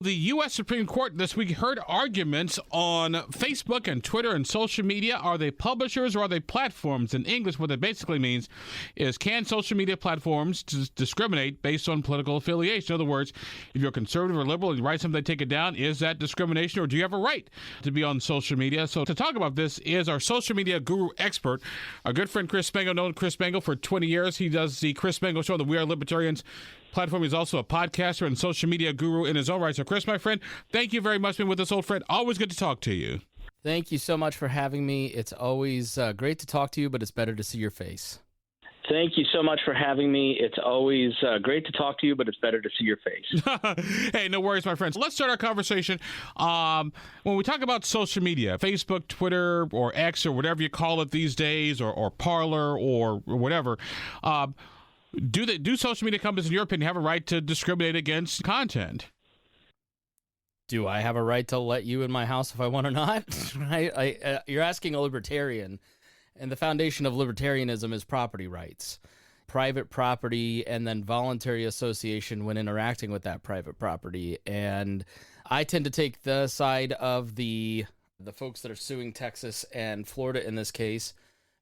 The U.S. Supreme Court this week heard arguments on Facebook and Twitter and social media. Are they publishers or are they platforms? In English, what that basically means is, can social media platforms discriminate based on political affiliation? In other words, if you're conservative or liberal and you write something, they take it down, is that discrimination, or do you have a right to be on social media? So to talk about this is our social media guru expert, our good friend Chris Spangle, known Chris Spangle for 20 years. He does the Chris Spangle Show, the We Are Libertarians platform. He's also a podcaster and social media guru in his own right. So, Chris, my friend, thank you very much for being with us, old friend. Always good to talk to you. Thank you so much for having me. It's always great to talk to you, but it's better to see your face. Thank you so much for having me. It's always great to talk to you, but it's better to see your face. Hey, no worries, my friends. Let's start our conversation. When we talk about social media, Facebook, Twitter, or X, or whatever you call it these days, or Parler, or whatever, do social media companies, in your opinion, have a right to discriminate against content? Do I have a right to let you in my house if I want or not? You're asking a libertarian, and the foundation of libertarianism is property rights, private property, and then voluntary association when interacting with that private property. And I tend to take the side of the folks that are suing Texas and Florida in this case,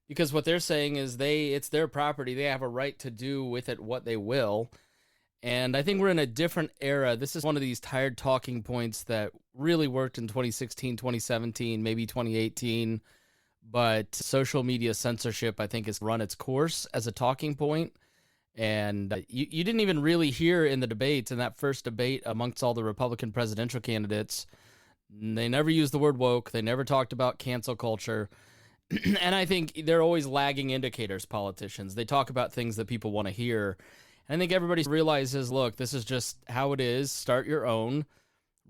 because what they're saying is it's their property. They have a right to do with it what they will. And I think we're in a different era. This is one of these tired talking points that really worked in 2016, 2017, maybe 2018. But social media censorship, I think, has run its course as a talking point. And you didn't even really hear in the debates, in that first debate amongst all the Republican presidential candidates, they never used the word woke. They never talked about cancel culture. And I think they're always lagging indicators, politicians. They talk about things that people want to hear. And I think everybody realizes, look, this is just how it is. Start your own.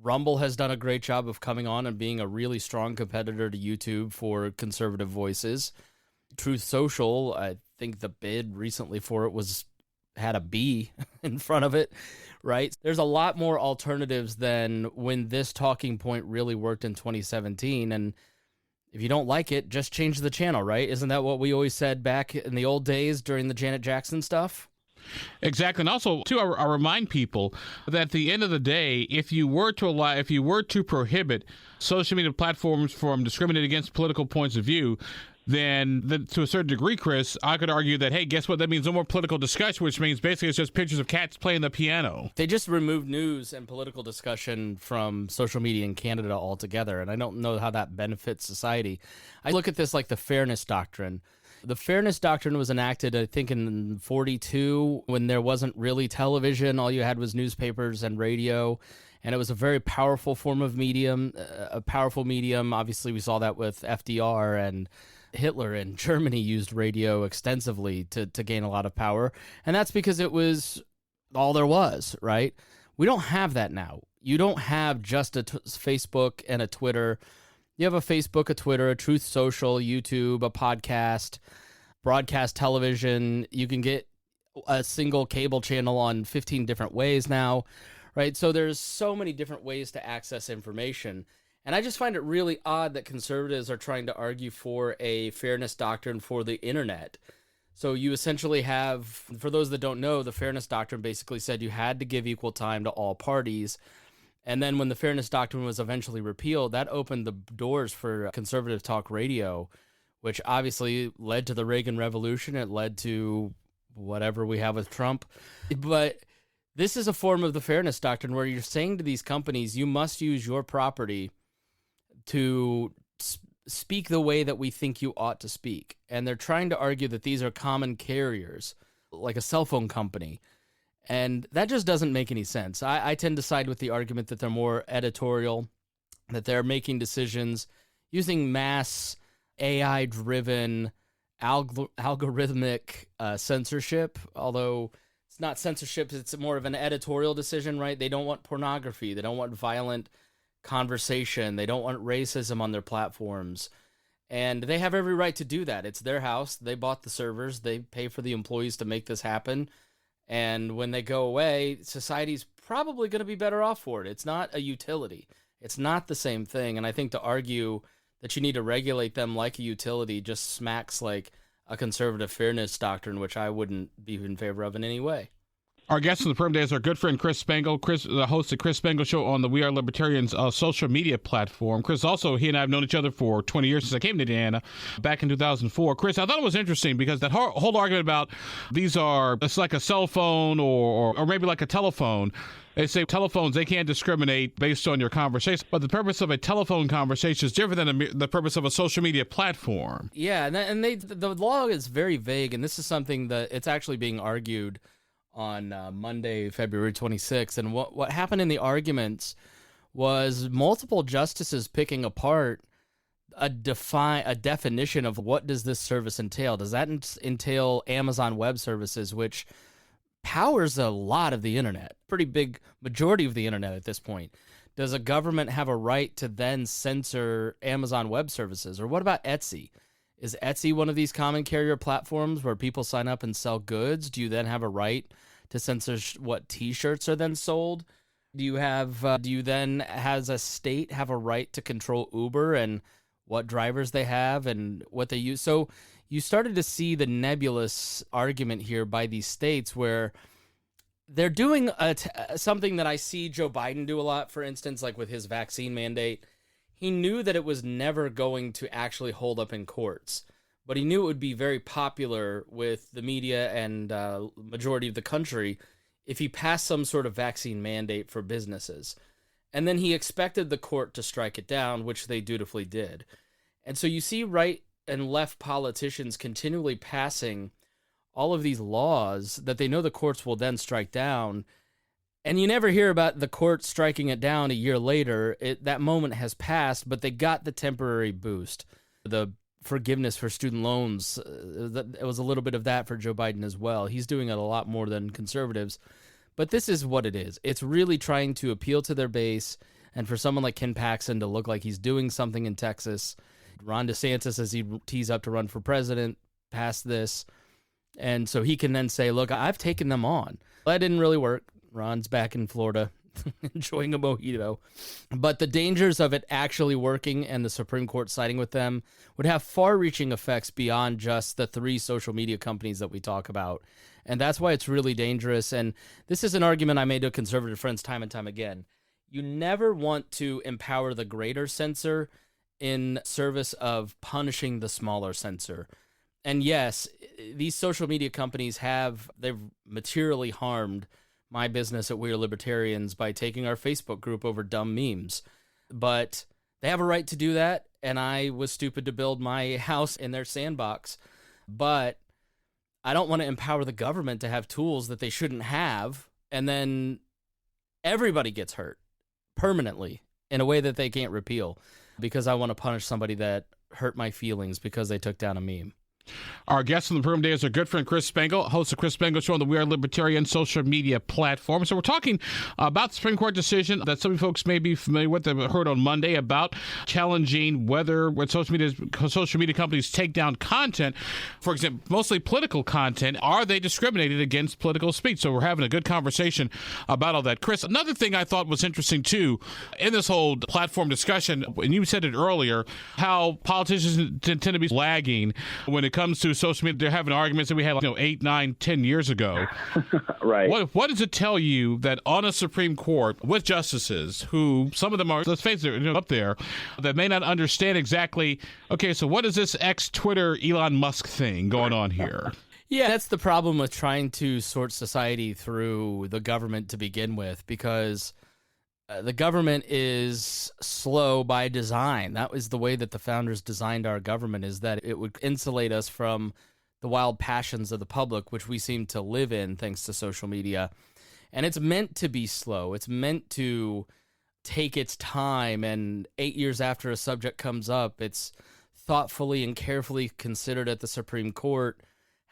Rumble has done a great job of coming on and being a really strong competitor to YouTube for conservative voices. Truth Social, I think the bid recently for it had a B in front of it, right? There's a lot more alternatives than when this talking point really worked in 2017. And if you don't like it, just change the channel, right? Isn't that what we always said back in the old days during the Janet Jackson stuff? Exactly. And also, too, I remind people that at the end of the day, if you were to prohibit social media platforms from discriminating against political points of view, then to a certain degree, Chris, I could argue that, hey, guess what? That means no more political discussion, which means basically it's just pictures of cats playing the piano. They just removed news and political discussion from social media in Canada altogether, and I don't know how that benefits society. I look at this like the Fairness Doctrine. The Fairness Doctrine was enacted, I think, in 1942, when there wasn't really television. All you had was newspapers and radio, and it was a very powerful form of medium, a powerful medium. Obviously, we saw that with FDR, and Hitler in Germany used radio extensively to gain a lot of power, and that's because it was all there was, right? We don't have that now. You don't have just a Facebook and a Twitter. You have a Facebook, a Twitter, a Truth Social, YouTube, a podcast, broadcast television. You can get a single cable channel on 15 different ways now, right? So there's so many different ways to access information. And I just find it really odd that conservatives are trying to argue for a fairness doctrine for the internet. So you essentially have, for those that don't know, the Fairness Doctrine basically said you had to give equal time to all parties. And then when the Fairness Doctrine was eventually repealed, that opened the doors for conservative talk radio, which obviously led to the Reagan Revolution. It led to whatever we have with Trump. But this is a form of the Fairness Doctrine where you're saying to these companies, you must use your property to speak the way that we think you ought to speak. And they're trying to argue that these are common carriers, like a cell phone company. And that just doesn't make any sense. I tend to side with the argument that they're more editorial, that they're making decisions using mass AI-driven algorithmic censorship, although it's not censorship, it's more of an editorial decision, right? They don't want pornography. They don't want violent conversation. They don't want racism on their platforms. And they have every right to do that. It's their house. They bought the servers. They pay for the employees to make this happen. And when they go away, society's probably going to be better off for it. It's not a utility. It's not the same thing. And I think to argue that you need to regulate them like a utility just smacks like a conservative fairness doctrine, which I wouldn't be in favor of in any way. Our guest on the program today is our good friend Chris Spangle. Chris, the host of Chris Spangle Show on the We Are Libertarians social media platform. Chris, also, he and I have known each other for 20 years since I came to Indiana back in 2004. Chris, I thought it was interesting because that whole argument about it's like a cell phone or maybe like a telephone. They say telephones, they can't discriminate based on your conversation, but the purpose of a telephone conversation is different than the purpose of a social media platform. Yeah, the law is very vague, and this is something that it's actually being argued on Monday, February 26th. And what happened in the arguments was multiple justices picking apart a definition of what does this service entail. Does that entail Amazon Web Services, which powers a lot of the internet, pretty big majority of the internet at this point? Does a government have a right to then censor Amazon Web Services? Or what about Etsy? Is Etsy one of these common carrier platforms where people sign up and sell goods? Do you then have a right to censor what T-shirts are then sold? Do you then, as a state, have a right to control Uber and what drivers they have and what they use? So you started to see the nebulous argument here by these states where they're doing something that I see Joe Biden do a lot, for instance, like with his vaccine mandate. He knew that it was never going to actually hold up in courts, but he knew it would be very popular with the media and majority of the country if he passed some sort of vaccine mandate for businesses. And then he expected the court to strike it down, which they dutifully did. And so you see right and left politicians continually passing all of these laws that they know the courts will then strike down. And you never hear about the court striking it down a year later. That moment has passed, but they got the temporary boost. The forgiveness for student loans, it was a little bit of that for Joe Biden as well. He's doing it a lot more than conservatives. But this is what it is. It's really trying to appeal to their base, and for someone like Ken Paxton to look like he's doing something in Texas. Ron DeSantis, as he tees up to run for president, passed this. And so he can then say, look, I've taken them on. That didn't really work. Ron's back in Florida enjoying a mojito. But the dangers of it actually working and the Supreme Court siding with them would have far-reaching effects beyond just the 3 social media companies that we talk about. And that's why it's really dangerous. And this is an argument I made to conservative friends time and time again. You never want to empower the greater censor in service of punishing the smaller censor. And yes, these social media companies they've materially harmed my business at We Are Libertarians by taking our Facebook group over dumb memes. But they have a right to do that, and I was stupid to build my house in their sandbox. But I don't want to empower the government to have tools that they shouldn't have, and then everybody gets hurt permanently in a way that they can't repeal because I want to punish somebody that hurt my feelings because they took down a meme. Our guest in the program today is our good friend Chris Spangle, host of Chris Spangle Show on the We Are Libertarian social media platform. So we're talking about the Supreme Court decision that some folks may be familiar with, that heard on Monday, about challenging whether when social media companies take down content, for example, mostly political content, are they discriminated against political speech? So we're having a good conversation about all that. Chris, another thing I thought was interesting, too, in this whole platform discussion, and you said it earlier, how politicians tend to be lagging when it comes to social media. They're having arguments that we had 8, 9, 10 years ago. Right. What does it tell you that on a Supreme Court with justices who, some of them are, let's face it, up there, that may not understand exactly, okay, so what is this ex-Twitter Elon Musk thing going on here? Yeah, that's the problem with trying to sort society through the government to begin with, because the government is slow by design. That was the way that the founders designed our government, is that it would insulate us from the wild passions of the public, which we seem to live in thanks to social media. And it's meant to be slow. It's meant to take its time. And 8 years after a subject comes up, it's thoughtfully and carefully considered at the Supreme Court,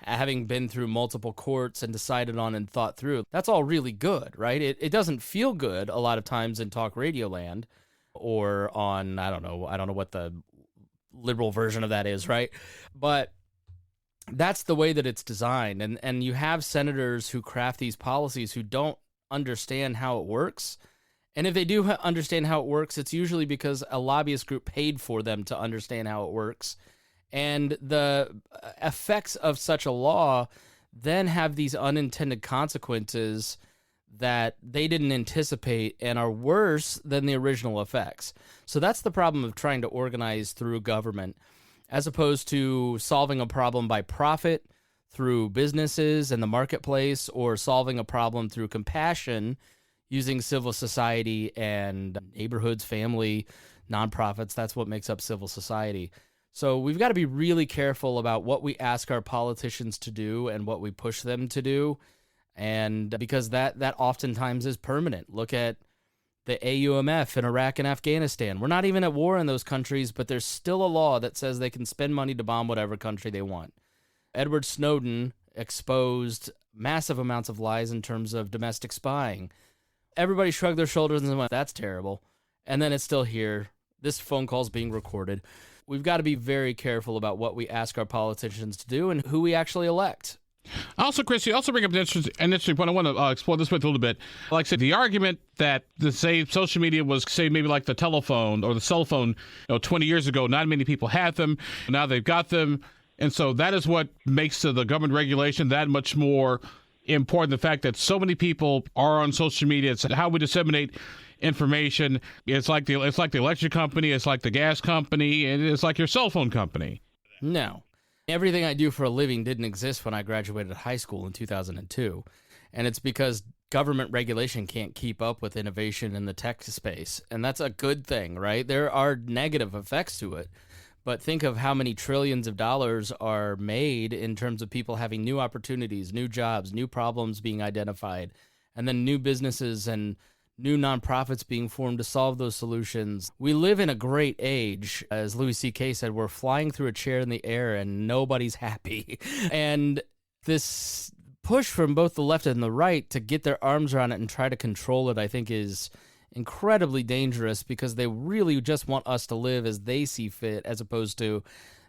having been through multiple courts and decided on and thought through. That's all really good, right? It doesn't feel good a lot of times in talk radio land or on, I don't know what the liberal version of that is, right? But that's the way that it's designed. And you have senators who craft these policies who don't understand how it works. And if they do understand how it works, it's usually because a lobbyist group paid for them to understand how it works. And the effects of such a law then have these unintended consequences that they didn't anticipate and are worse than the original effects. So that's the problem of trying to organize through government, as opposed to solving a problem by profit through businesses and the marketplace, or solving a problem through compassion using civil society and neighborhoods, family, nonprofits. That's what makes up civil society. So we've got to be really careful about what we ask our politicians to do and what we push them to do. And because that oftentimes is permanent. Look at the AUMF in Iraq and Afghanistan. We're not even at war in those countries, but there's still a law that says they can spend money to bomb whatever country they want. Edward Snowden exposed massive amounts of lies in terms of domestic spying. Everybody shrugged their shoulders and went, that's terrible. And then it's still here. This phone call's being recorded. We've got to be very careful about what we ask our politicians to do and who we actually elect. Also, Chris, you also bring up an interesting point. I want to explore this with a little bit. Like I said, the argument that social media was, say, maybe like the telephone or the cell phone, 20 years ago, not many people had them. Now they've got them. And so that is what makes the government regulation that much more important. The fact that so many people are on social media, it's how we disseminate information. It's like the electric company, it's like the gas company, and it's like your cell phone company. No. Everything I do for a living didn't exist when I graduated high school in 2002. And it's because government regulation can't keep up with innovation in the tech space. And that's a good thing, right? There are negative effects to it. But think of how many trillions of dollars are made in terms of people having new opportunities, new jobs, new problems being identified, and then new businesses and new nonprofits being formed to solve those solutions. We live in a great age. As Louis C.K. said, we're flying through a chair in the air and nobody's happy. And this push from both the left and the right to get their arms around it and try to control it, I think, is incredibly dangerous, because they really just want us to live as they see fit, as opposed to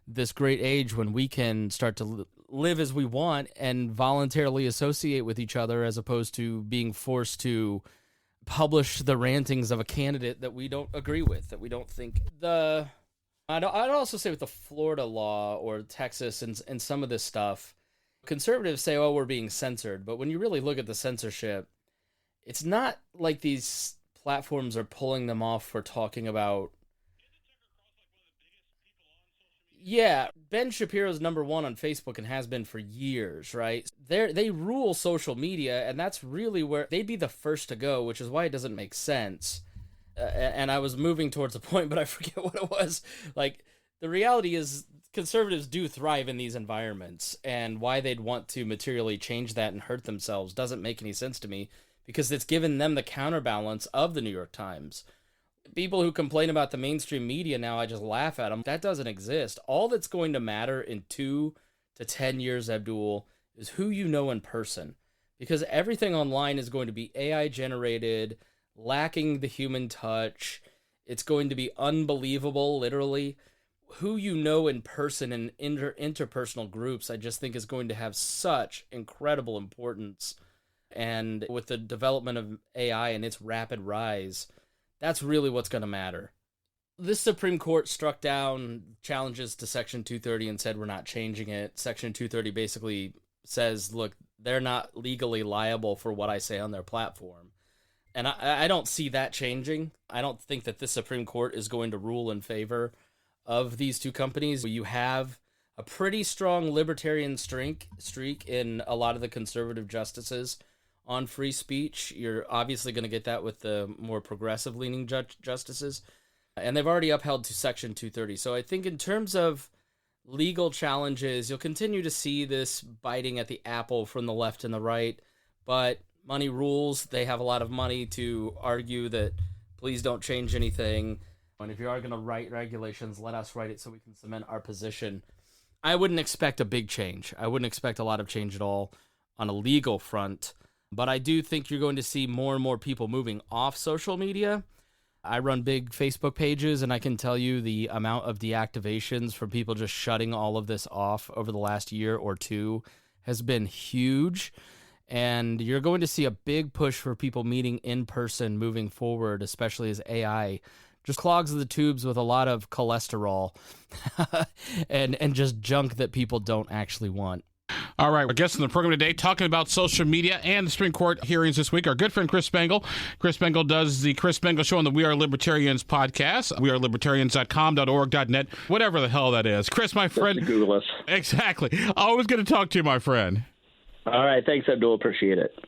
this great age when we can start to live as we want and voluntarily associate with each other, as opposed to being forced to publish the rantings of a candidate that we don't agree with, that we don't think. I'd also say with the Florida law or Texas and some of this stuff, conservatives say, oh, we're being censored. But when you really look at the censorship, it's not like these platforms are pulling them off for talking about. Yeah, Ben Shapiro's #1 on Facebook and has been for years, right? They rule social media, and that's really where they'd be the first to go, which is why it doesn't make sense. And I was moving towards a point, but I forget what it was. Like, the reality is conservatives do thrive in these environments, and why they'd want to materially change that and hurt themselves doesn't make any sense to me, because it's given them the counterbalance of the New York Times. People who complain about the mainstream media now, I just laugh at them. That doesn't exist. All that's going to matter in 2 to 10 years, Abdul, is who you know in person. Because everything online is going to be AI generated, lacking the human touch. It's going to be unbelievable, literally. Who you know in person and interpersonal groups, I just think is going to have such incredible importance. And with the development of AI and its rapid rise, that's really what's going to matter. This Supreme Court struck down challenges to Section 230 and said we're not changing it. Section 230 basically says, look, they're not legally liable for what I say on their platform. And I don't see that changing. I don't think that this Supreme Court is going to rule in favor of these two companies. You have a pretty strong libertarian streak in a lot of the conservative justices on free speech. You're obviously going to get that with the more progressive-leaning justices. And they've already upheld to Section 230. So I think in terms of legal challenges, you'll continue to see this biting at the apple from the left and the right. But money rules. They have a lot of money to argue that please don't change anything. And if you are going to write regulations, let us write it so we can cement our position. I wouldn't expect a big change. I wouldn't expect a lot of change at all on a legal front. But I do think you're going to see more and more people moving off social media. I run big Facebook pages, and I can tell you the amount of deactivations from people just shutting all of this off over the last year or two has been huge. And you're going to see a big push for people meeting in person moving forward, especially as AI just clogs the tubes with a lot of cholesterol and just junk that people don't actually want. All right, our guest on the program today talking about social media and the Supreme Court hearings this week. Our good friend Chris Spangle. Chris Spangle does the Chris Spangle Show on the We Are Libertarians podcast. WeAreLibertarians.com.org.net, whatever the hell that is. Chris, my friend. Just Google us. Exactly. Always good to talk to you, my friend. All right. Thanks, Abdul. Appreciate it.